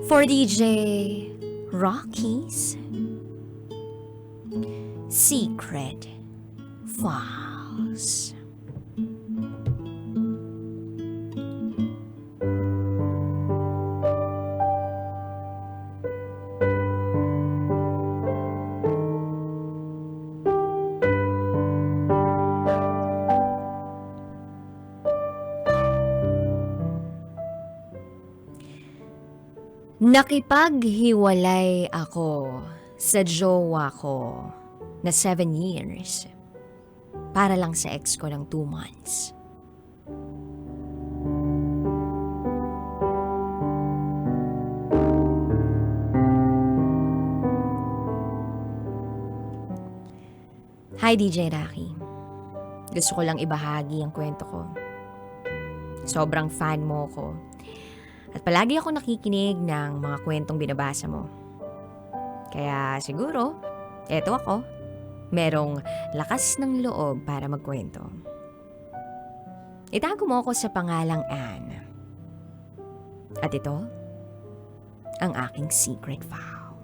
for DJ Raqi's Secret Files. Nakipaghiwalay ako sa jowa ko na 7 years para lang sa ex ko ng 2 months. Hi DJ Raqi. Gusto ko lang ibahagi ang kwento ko. Sobrang fan mo ko. At palagi ako nakikinig ng mga kwentong binabasa mo. Kaya siguro, eto ako, merong lakas ng loob para magkwento. Itago mo ako sa pangalang Anne. At ito, ang aking secret file.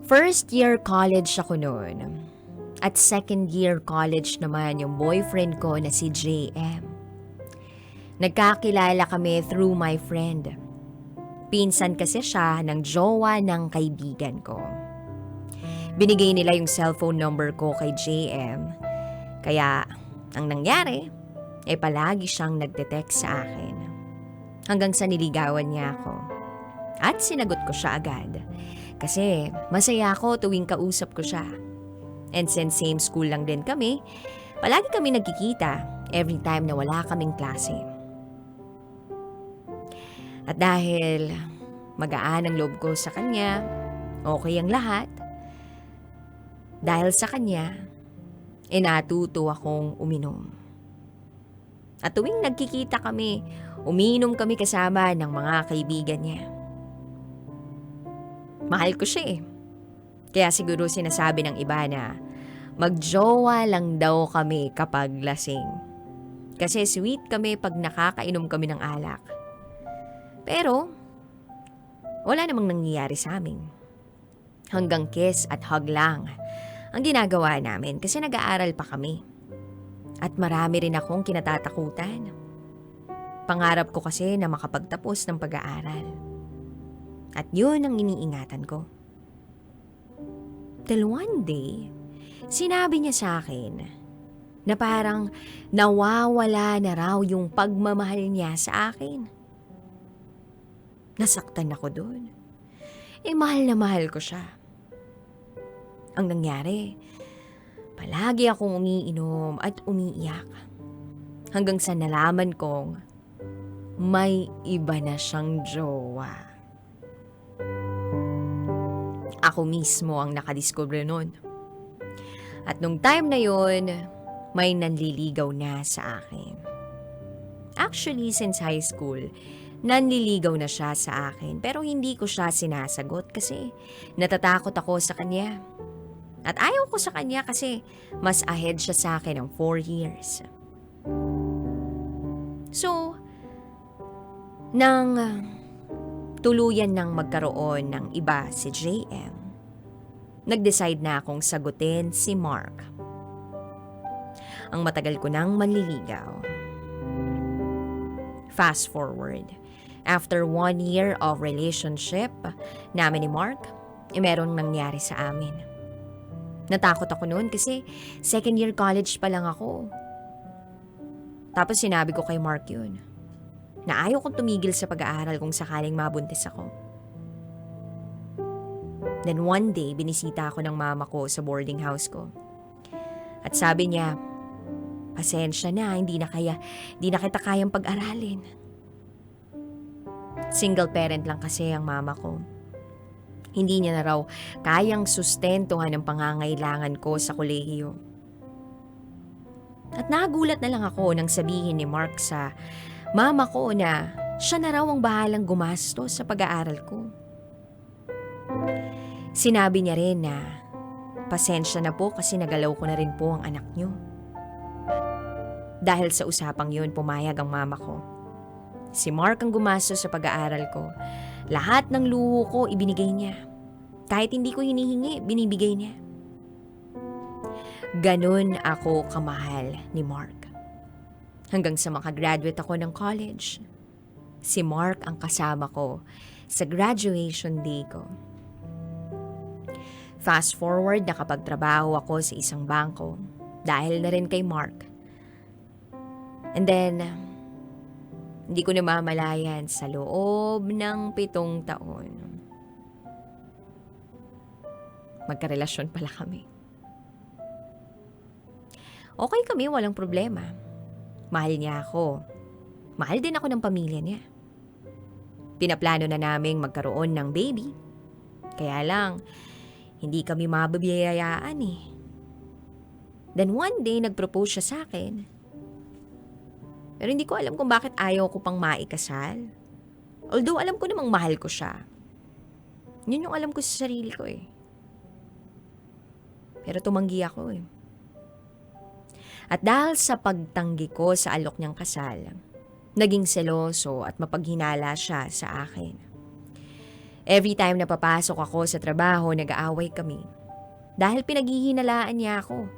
First year college ako noon. At second year college naman yung boyfriend ko na si JM. Nagkakilala kami through my friend. Pinsan kasi siya ng jowa ng kaibigan ko. Binigay nila yung cellphone number ko kay JM. Kaya ang nangyari, palagi siyang nagte-text sa akin. Hanggang sa niligawan niya ako. At sinagot ko siya agad. Kasi masaya ako tuwing kausap ko siya. And since same school lang din kami, palagi kami nagkikita every time na wala kaming klase. At dahil magaan ang loob ko sa kanya, okay ang lahat, dahil sa kanya, natuto akong uminom. At tuwing nagkikita kami, umiinom kami kasama ng mga kaibigan niya. Mahal ko siya eh. Kaya siguro sinasabi ng iba na magjowa lang daw kami kapag lasing. Kasi sweet kami pag nakakainom kami ng alak. Pero, wala namang nangyayari sa amin. Hanggang kiss at hug lang ang ginagawa namin kasi nag-aaral pa kami. At marami rin akong kinatatakutan. Pangarap ko kasi na makapagtapos ng pag-aaral. At yun ang iniingatan ko. Till one day, sinabi niya sa akin na parang nawawala na raw yung pagmamahal niya sa akin. Nasaktan ako doon. Mahal na mahal ko siya. Ang nangyari, palagi akong umiinom at umiiyak. Hanggang sa nalaman kong may iba na siyang jowa. Ako mismo ang nakadiscover nun. At nung time na yun, may nanliligaw na sa akin. Actually, since high school, nanliligaw na siya sa akin. Pero hindi ko siya sinasagot kasi natatakot ako sa kanya. At ayaw ko sa kanya kasi mas ahead siya sa akin ng 4 years. So, nang tuluyan ng magkaroon ng iba si JM, nag-decide na akong sagutin si Mark. Ang matagal ko nang manliligaw. Fast forward, after 1 year of relationship namin ni Mark, merong nangyari sa amin. Natakot ako noon kasi second year college pa lang ako. Tapos sinabi ko kay Mark yun, na ayaw kong tumigil sa pag-aaral kung sakaling mabuntis ako. Then one day, binisita ako ng mama ko sa boarding house ko. At sabi niya, pasensya na, hindi na kita kayang pag-aralin. Single parent lang kasi ang mama ko. Hindi niya na raw kayang sustentuhan ang pangangailangan ko sa kolehiyo. At nagulat na lang ako nang sabihin ni Mark sa mama ko na siya na raw ang bahalang gumastos sa pag-aaral ko. Sinabi niya rin na pasensya na po kasi nagalaw ko na rin po ang anak niyo. Dahil sa usapang yun, pumayag ang mama ko. Si Mark ang gumastos sa pag-aaral ko. Lahat ng luho ko ibinigay niya. Kahit hindi ko hinihingi, binibigay niya. Ganun ako kamahal ni Mark. Hanggang sa makagraduate ako ng college. Si Mark ang kasama ko sa graduation day ko. Fast forward, nakapagtrabaho ako sa isang bangko dahil na rin kay Mark. And then, hindi ko namamalayan sa loob ng 7 taon. Magkarelasyon pala kami. Okay kami, walang problema. Mahal niya ako. Mahal din ako ng pamilya niya. Pinaplano na naming magkaroon ng baby. Kaya lang, hindi kami mababiyayaan eh. Then one day, nag-propose siya sa akin. Pero hindi ko alam kung bakit ayaw ko pang maikasal. Although alam ko namang mahal ko siya. Yun yung alam ko sa sarili ko eh. Pero tumanggi ako eh. At dahil sa pagtanggi ko sa alok niyang kasal, naging seloso at mapaghinala siya sa akin. Every time na papasok ako sa trabaho, nag-aaway kami. Dahil pinaghihinalaan niya ako.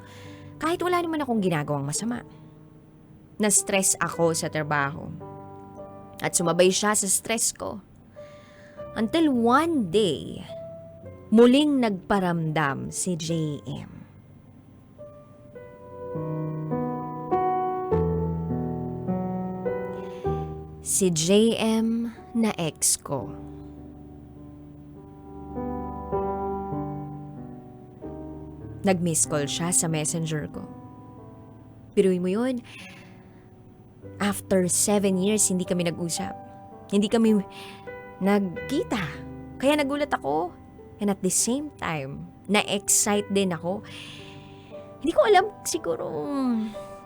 Kahit wala naman akong ginagawang masama. Na-stress ako sa trabaho. At sumabay siya sa stress ko. Until one day, muling nagparamdam si JM. Si JM na ex ko. Nag-miss call siya sa messenger ko. Biruin mo yun, after 7 years, hindi kami nag-usap. Hindi kami nagkita. Kaya nagulat ako. And at the same time, na-excite din ako. Hindi ko alam, siguro,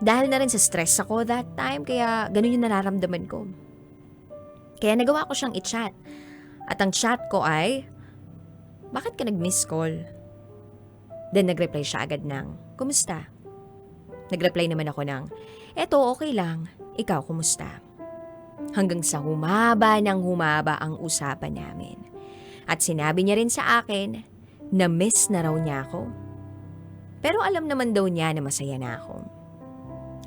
dahil na rin sa stress ako that time, kaya ganun yung nararamdaman ko. Kaya nagawa ko siyang i-chat. At ang chat ko ay, bakit ka nag-miss call? Then nag-reply siya agad ng, kumusta? Nag-reply naman ako ng, eto okay lang, ikaw kumusta? Hanggang sa humaba ng humaba ang usapan namin. At sinabi niya rin sa akin na miss na raw niya ako. Pero alam naman daw niya na masaya na ako.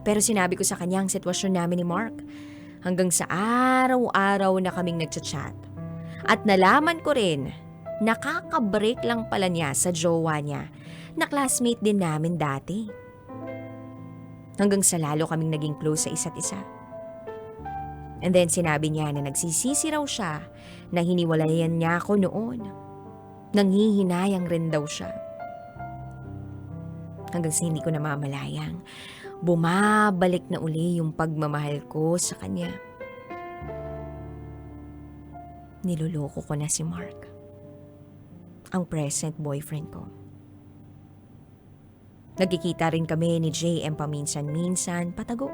Pero sinabi ko sa kanya ang sitwasyon namin ni Mark. Hanggang sa araw-araw na kaming nagchat-chat. At nalaman ko rin, nakaka-break lang pala niya sa jowa niya na classmate din namin dati. Hanggang sa lalo kaming naging close sa isa't isa. And then sinabi niya na nagsisisi raw siya na hiniwalayan niya ako noon. Nanghihinayang rin daw siya. Hanggang sa hindi ko namamalayang, bumabalik na uli yung pagmamahal ko sa kanya. Niloloko ko na si Mark, ang present boyfriend ko. Nagkikita rin kami ni JM paminsan-minsan, patago.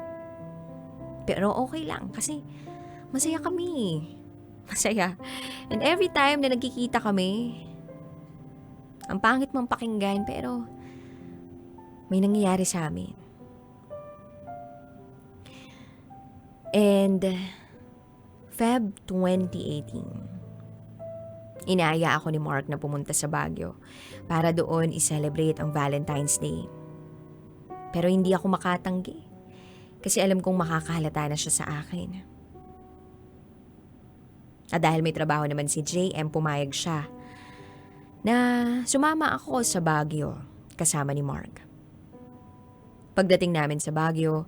Pero okay lang kasi masaya kami. Masaya. And every time na nagkikita kami, ang pangit mang pakinggan pero may nangyayari sa amin. And Feb 2018, inaaya ako ni Mark na pumunta sa Baguio para doon i-celebrate ang Valentine's Day. Pero hindi ako makatanggi kasi alam kong makakahalata na siya sa akin. At dahil may trabaho naman si JM, pumayag siya na sumama ako sa Baguio kasama ni Mark. Pagdating namin sa Baguio,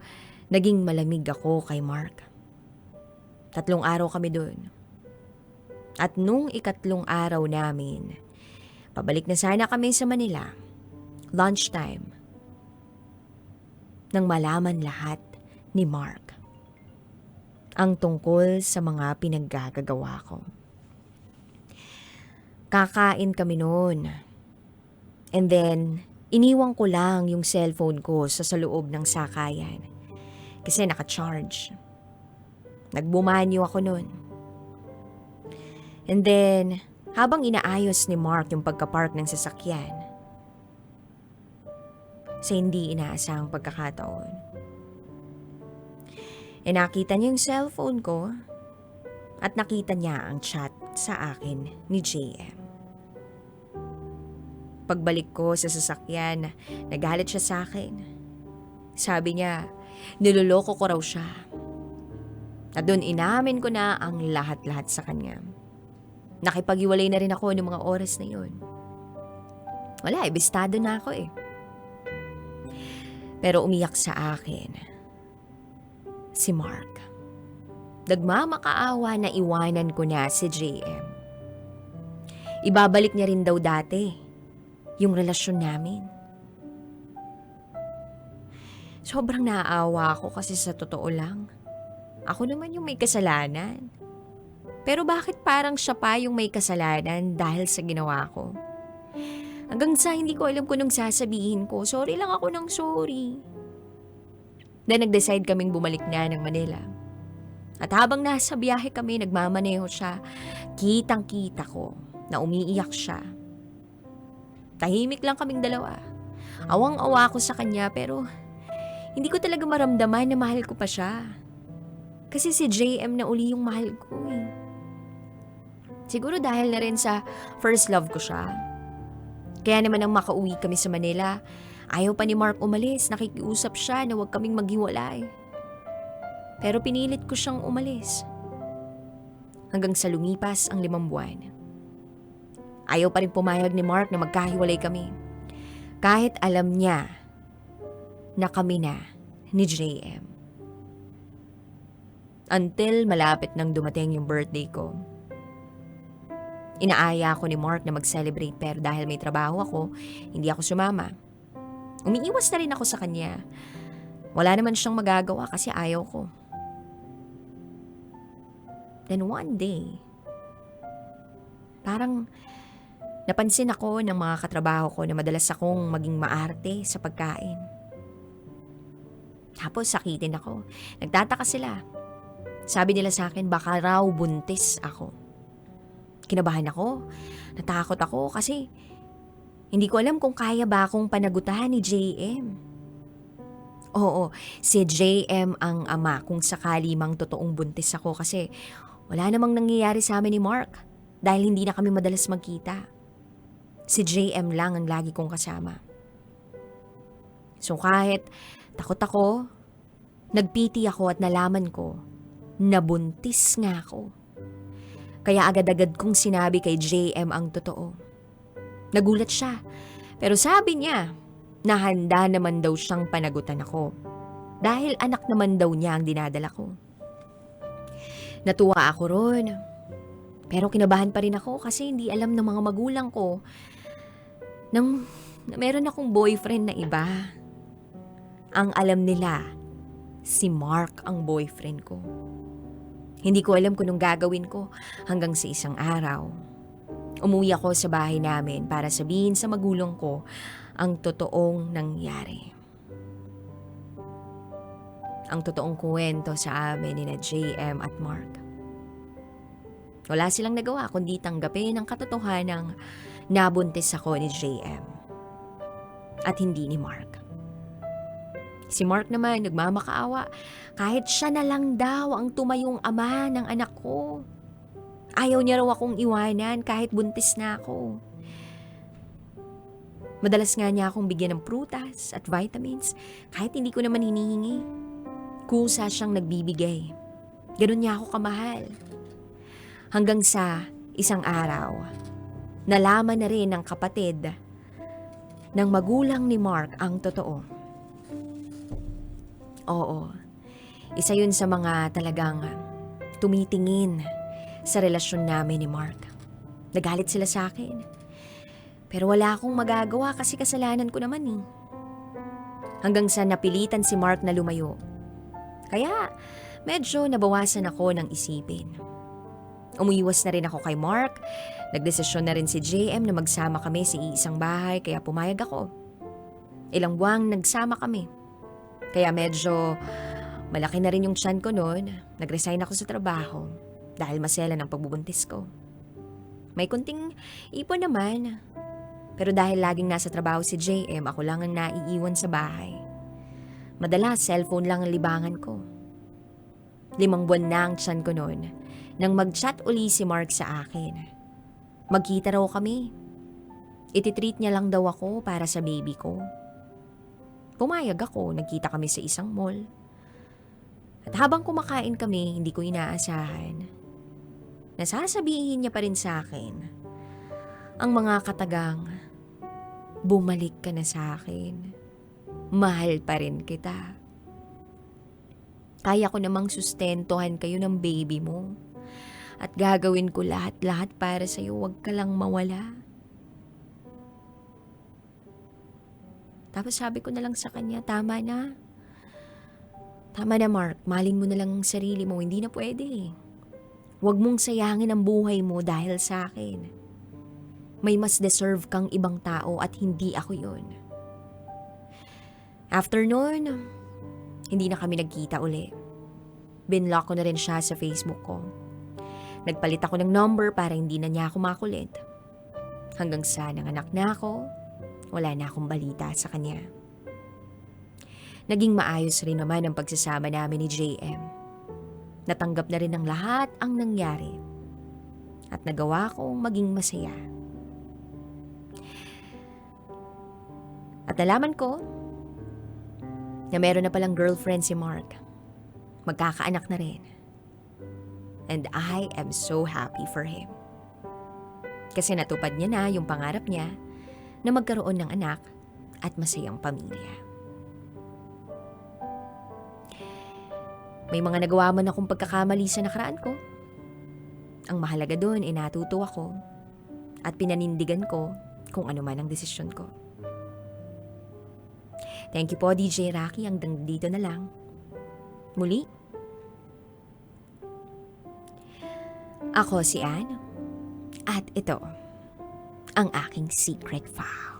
naging malamig ako kay Mark. 3 araw kami doon. At nung 3 araw namin, pabalik na sana kami sa Manila, lunchtime, nang malaman lahat ni Mark ang tungkol sa mga pinaggagawa ko. Kakain kami noon. And then, iniwan ko lang yung cellphone ko sa loob ng sakayan. Kasi naka-charge. Nagbumanyo ako noon. And then, habang inaayos ni Mark yung pagka-park ng sasakyan, sa hindi inaasahang pagkakataon, Nakita niya yung cellphone ko at nakita niya ang chat sa akin ni JM. Pagbalik ko sa sasakyan, nagalit siya sa akin. Sabi niya, niloloko ko raw siya. At doon inamin ko na ang lahat-lahat sa kanya. Nakipag-iwalay na rin ako noong mga oras na yun. Wala, bistado na ako eh. Pero umiyak sa akin si Mark. Nagmamakaawa na iwanan ko na si JM. Ibabalik niya rin daw dati yung relasyon namin. Sobrang naaawa ako kasi sa totoo lang, ako naman yung may kasalanan. Pero bakit parang siya pa yung may kasalanan dahil sa ginawa ko? Hanggang sa hindi ko alam kung nung sasabihin ko, sorry lang ako ng sorry. Then nag-decide kaming bumalik na ng Manila. At habang nasa biyahe kami, nagmamaneho siya, kitang-kita ko na umiiyak siya. Tahimik lang kaming dalawa. Awang-awa ako sa kanya pero hindi ko talaga maramdaman na mahal ko pa siya. Kasi si JM na uli yung mahal ko eh. Siguro dahil na rin sa first love ko siya. Kaya naman nang makauwi kami sa Manila, ayaw pa ni Mark umalis, nakikiusap siya na huwag kaming maghiwalay. Pero pinilit ko siyang umalis. Hanggang sa lumipas ang 5 buwan. Ayaw pa rin pumayag ni Mark na magkahiwalay kami. Kahit alam niya na kami na ni JM. Until malapit nang dumating yung birthday ko. Inaaya ako ni Mark na mag-celebrate pero dahil may trabaho ako, hindi ako sumama. Umiiwas na rin ako sa kanya. Wala naman siyang magagawa kasi ayaw ko. Then one day, parang napansin ako ng mga katrabaho ko na madalas akong maging maarte sa pagkain. Tapos sakitin ako. Nagtataka sila. Sabi nila sa akin baka raw buntis ako. Kinabahan ako. Natakot ako kasi hindi ko alam kung kaya ba akong panagutan ni JM. Oo, si JM ang ama kung sakali mang totoong buntis ako kasi wala namang nangyayari sa amin ni Mark dahil hindi na kami madalas magkita. Si JM lang ang lagi kong kasama. So kahit takot ako, nagpiti ako at nalaman ko na buntis nga ako. Kaya agad-agad kong sinabi kay JM ang totoo. Nagulat siya, pero sabi niya na handa naman daw siyang panagutan ako dahil anak naman daw niya ang dinadala ko. Natuwa ako ron, pero kinabahan pa rin ako kasi hindi alam ng mga magulang ko na meron akong boyfriend na iba. Ang alam nila, si Mark ang boyfriend ko. Hindi ko alam kung anong gagawin ko hanggang sa isang araw. Umuwi ako sa bahay namin para sabihin sa magulang ko ang totoong nangyari. Ang totoong kwento sa amin ni JM at Mark. Wala silang nagawa kundi tanggapin ang katotohanang nabuntis ako ni JM at hindi ni Mark. Si Mark naman nagmamakaawa kahit siya na lang daw ang tumayong ama ng anak ko. Ayaw niya raw akong iwanan kahit buntis na ako. Madalas nga niya akong bigyan ng prutas at vitamins kahit hindi ko naman hinihingi. Kusa siyang nagbibigay. Ganun niya ako kamahal. Hanggang sa isang araw, nalaman na rin ng kapatid ng magulang ni Mark ang totoo. Oo, isa yun sa mga talagang tumitingin sa relasyon namin ni Mark. Nagalit sila sa akin. Pero wala akong magagawa kasi kasalanan ko naman eh. Hanggang sa napilitan si Mark na lumayo. Kaya medyo nabawasan ako ng isipin. Umiwas na rin ako kay Mark. Nagdesisyon na rin si JM na magsama kami sa iisang bahay kaya pumayag ako. Ilang buwang nagsama kami. Kaya medyo malaki na rin yung tiyan ko noon. Nag-resign ako sa trabaho dahil masela ng pagbubuntis ko. May kunting ipon naman. Pero dahil laging nasa trabaho si JM, ako lang ang naiiwan sa bahay. Madalas, cellphone lang ang libangan ko. 5 buwan na ang tiyan ko noon nang mag-chat uli si Mark sa akin. Magkita raw kami. Ititreat niya lang daw ako para sa baby ko. Pumayag ako, nagkita kami sa isang mall. At habang kumakain kami, hindi ko inaasahan. Nasasabihin niya pa rin sa akin ang mga katagang, bumalik ka na sa akin. Mahal pa rin kita. Kaya ko namang sustentuhan kayo ng baby mo. At gagawin ko lahat-lahat para sa'yo, huwag ka lang mawala. Tapos sabi ko na lang sa kanya, tama na. Tama na Mark, mahalin mo na lang ang sarili mo, hindi na pwede. Huwag mong sayangin ang buhay mo dahil sa akin. May mas deserve kang ibang tao at hindi ako yun. After nun, hindi na kami nagkita uli. Binlock ko na rin siya sa Facebook ko. Nagpalit ako ng number para hindi na niya ako makulit. Hanggang sa nanganak na ako, wala na akong balita sa kanya. Naging maayos rin naman ang pagsasama namin ni JM. Natanggap na rin ng lahat ang nangyari. At nagawa kong maging masaya. At nalaman ko na meron na palang girlfriend si Mark. Magkakaanak na rin. And I am so happy for him. Kasi natupad niya na yung pangarap niya na magkaroon ng anak at masayang pamilya. May mga nagawa man akong pagkakamali sa nakaraan ko. Ang mahalaga doon ay natuto ako at pinanindigan ko kung ano man ang desisyon ko. Thank you po DJ Raqi, hanggang dito na lang. Muli, ako si Ann at ito ang aking secret file.